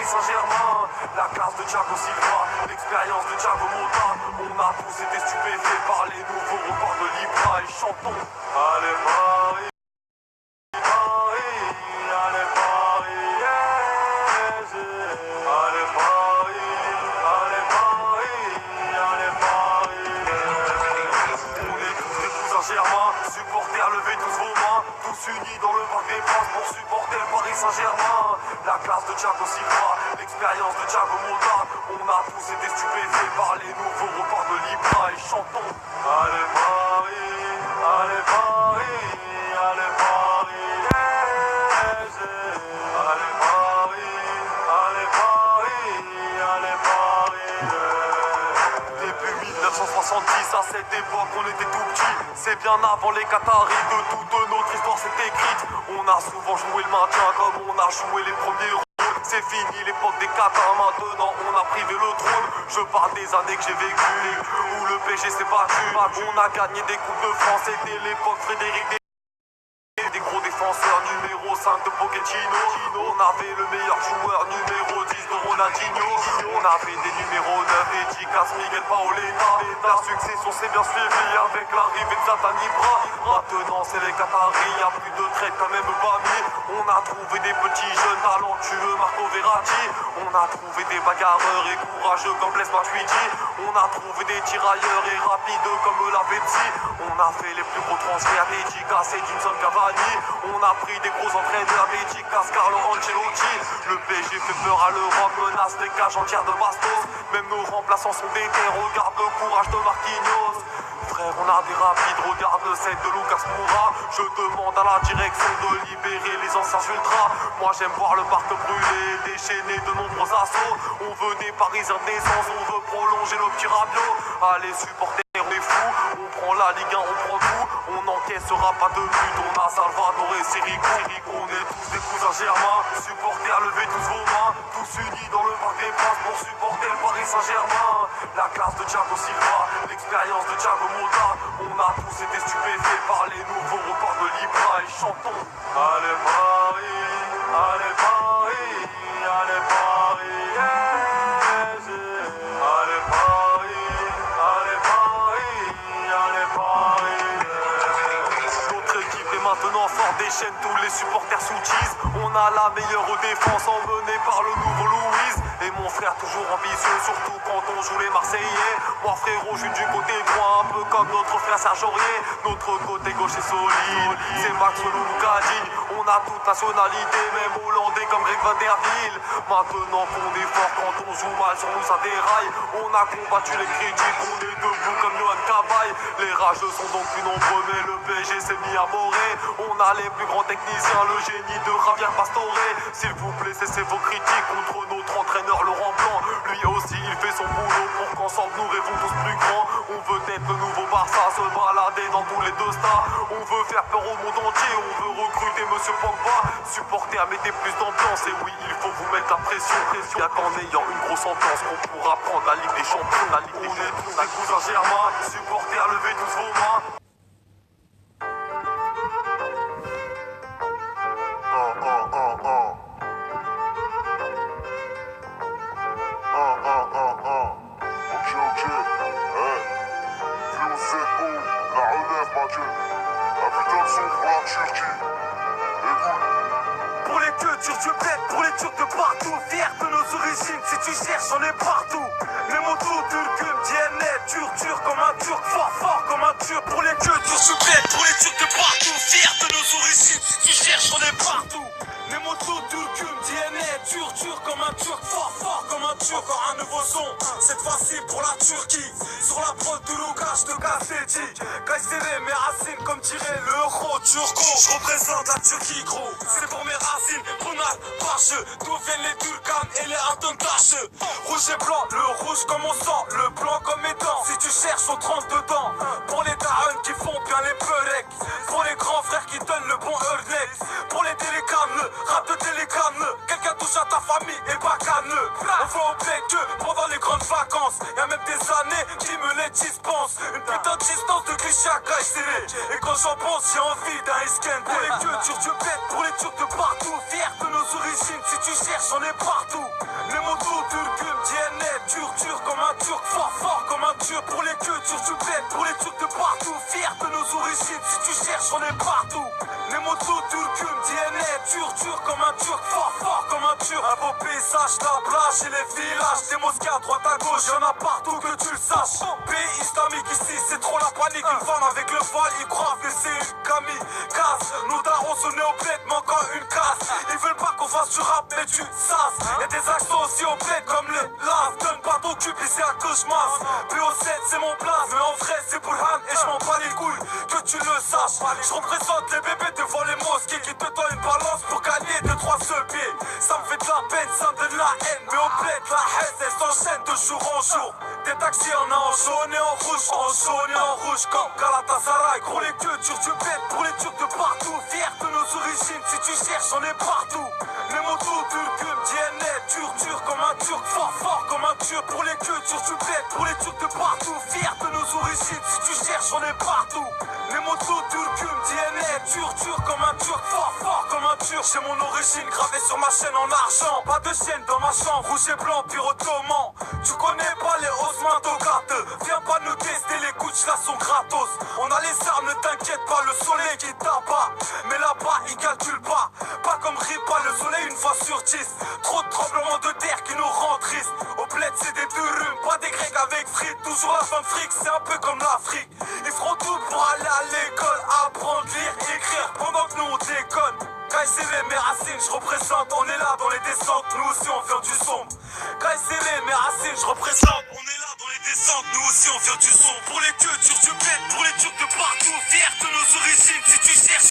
Saint-Germain. La classe de Thiago Silva, l'expérience de Thiago Motta. On a tous été stupéfaits par les nouveaux records de l'Ibra et chantons. Allez Paris, Paris, allez Paris, yes. Allez Paris, allez Paris, allez Paris, yes. On est tous des cousins germains, supporters, levez tous vos mains. Tous unis dans le parc des Princes pour supporter le Paris Saint-Germain. La classe de Thiago Silva, l'expérience de Thiago Motta. On a tous été stupéfaits par les nouveaux records de l'Ibra et chantons. Allez Paris, allez Paris, allez Paris, yes. Allez Paris, allez Paris, allez Paris, yes. Depuis 1970 à cette époque on était tout petits. C'est bien avant les Qataris que toute notre histoire s'est écrite. On a souvent joué le maintien comme on a joué les premiers rôles. C'est fini l'époque des Qatars, maintenant on a privé le trône. Je parle des années que j'ai vécues, où le PSG s'est battu. On a gagné des coupes de France, c'était l'époque Frédéric des gros défenseurs, numéro 5 de Pochettino. On avait le meilleur joueur, numéro 10 de Ronaldinho. On avait des numéros 9, Edicas, Miguel Paoletta. La succession s'est bien suivie avec l'arrivée de Zlatan Ibra. Maintenant c'est les Qataris, y'a plus de traite quand même pas mis. On a trouvé des petits jeunes talentueux, Marco Verratti. On a trouvé des bagarreurs et courageux comme Blaise Matuidi. On a trouvé des tirailleurs et rapides comme la Betsy. On a fait les plus gros transferts d'Edicas et Edinson Cavani. On a pris des gros entraîneurs, Edicas, Carlo Ancelotti. Le PSG fait peur à l'Europe, menace des cages entières de bastos. Même nos remplaçants sont déter, regarde le courage de Marquinhos. Frère, on a des rapides, regarde celle de Lucas Moura. Je demande à la direction de libérer les anciens ultras. Moi j'aime voir le parc brûler, déchaîner de nombreux assauts. On veut des Parisiens de naissance, on veut prolonger le petit Rabiot. Allez supporter, on est fous, on prend la Ligue 1, on prend tout. On n'encaissera pas de but, on a Salvador et Sirico. On est tous des cousins germains, supporters, levez tous vos mains. Tous unis dans le parc des Princes pour supporter le Paris Saint-Germain. La classe de Thiago Silva, l'expérience de Thiago Motta. On a tous été stupéfaits par les nouveaux records de l'Ibra et chantons. Allez Paris, allez Paris, allez Paris, yes. Allez Paris, allez Paris, allez Paris, yes. Notre équipe est maintenant forte, déchaîne tous les supporters sous tease. On a la meilleure défense emmenée par le nouveau Louise. Et mon frère toujours ambitieux, surtout quand on joue les Marseillais. Moi frérot, je suis du côté droit, un peu comme notre frère Serge Aurier. Notre côté gauche est solide, c'est Max Loucadine. On a toute nationalité, même hollandais comme Greg Van der Wiel. Maintenant qu'on est fort, quand on joue mal sur nous ça déraille. On a combattu les critiques, on est debout comme Johan Cabaye. Les rageux sont donc plus nombreux, mais le PSG s'est mis à morer. On a les plus grands techniciens, le génie de Javier Pastore. S'il vous plaît, cessez vos critiques contre notre entraîneur Laurent Blanc. Lui aussi il fait son boulot pour qu'ensemble nous rêvons tous plus grands. On veut être le nouveau Barça, se balader dans tous les deux stars. On veut faire peur au monde entier, on veut recruter Monsieur Pogba. Supporter à mettre plus d'ambiance, et oui il faut vous mettre la pression. Y'a qu'en ayant une grosse ambiance qu'on pourra prendre la Ligue des Champions. On est tous des cousins germains, supporter, levez tous vos mains. Pour les cultures du bled, pour les Turcs de partout, fiers de nos origines, si tu cherches on est partout. Les motos turcs, DNA, turc comme un turc, fort comme un turc. Pour les cultures du bled, pour les Turcs de partout, fiers de nos origines, si tu cherches on est partout. Les motos turcs, DNA, turc comme un turc, fort comme un turc. Encore un nouveau son, cette fois-ci pour la Turquie. Sur la prod de Lucas de Cassetti, Kayseri mes racines comme dirait l'euro turco. Je représente la Turquie gros, c'est pour mes racines. Ronald, Barche, d'où viennent les Turcanes et les Artontaches. Rouge et blanc, le rouge comme mon sang, le blanc comme mes dents. Si tu cherches on trempe dedans. Pour les darons qui font bien les peureks, pour les grands frères qui donnent le bon Eurlex, pour les télécames, le rap de télécam. Quelqu'un touche à ta famille et bacane. On va au bec que pendant les grandes vacances. Y'a même des années qui me les dispensent. Une putain de distance de cliché à Kayseri. Et quand j'en pense j'ai envie d'un Iskender. Pour les cultures du bled, pour les Turcs de partout, fiers de nos origines. Si tu cherches on est partout. comme un turc, fort fort comme un turc. Pour les cultures du bled, pour les turcs de partout. Fiers de nos origines, si tu cherches on est partout. Nemoto, Turkum, DNA, turc comme un turc, fort fort comme un turc. Un beau paysage, la plage et les villages. Des mosquées à droite à gauche, y'en a partout que tu le saches. Pays islamique ici, c'est trop la panique. Une femme avec le voile, ils croient que c'est une kamikaze. Nous darons au néobled, manquant une casse. Ils veulent pas qu'on fasse du rap, mais du sas. Y'a des accents aussi au bled comme le lave. Donne pas ton cul, c'est à que je masse. PO7 c'est mon place, mais en vrai c'est Burhan et je m'en bats les couilles. Que tu le saches, je représente les bébés devant les mosquées qui te donnent une balance pour gagner 2-3 seul pieds. Ça me fait de la peine, ça me donne la haine. Mais au bled, la haine elle s'enchaîne de jour en jour. Des taxis en a en jaune et en rouge, en jaune et en rouge comme Galatasaray. Gros les cultures du bled, pour les turcs de partout. Fiers de nos origines, si tu cherches on est partout. Les motos, Turkum, DNA, turc comme un turc, fort fort comme un turc. Pour les cultures du bled, pour les turcs de partout. Fiers de nos origines, si tu cherches on est partout. Les motos, Turkum, DNA, turc comme un turc, fort fort comme un turc. J'ai mon origine gravée sur ma chaîne en argent. Pas de chaîne dans ma chambre, rouge et blanc, pire ottoman. Tu connais pas les Osman Togat. Viens pas nous tester, les couches là sont gratos. On a les armes, ne t'inquiète pas, le soleil qui t'abat. Mais là-bas, il calcule pas. Pas comme Ripa, le soleil une fois sur 10. Trop de tremblements de terre qui nous rendent tristes. Au bled, c'est des durumes, pas des grecs avec frites. Toujours la fin de fric, c'est un peu comme l'Afrique. Ils feront tout pour aller à l'école, apprendre, lire, écrire, pendant que nous on déconne. Kayseri, mes racines, je représente, on est là dans les descentes, nous aussi on fait du sombre. Kayseri, mes racines, je représente, on est là dans les descentes, nous aussi on fait du son. Pour les cultures du bled, pour les turcs de partout, fiers de nos origines, si tu cherches.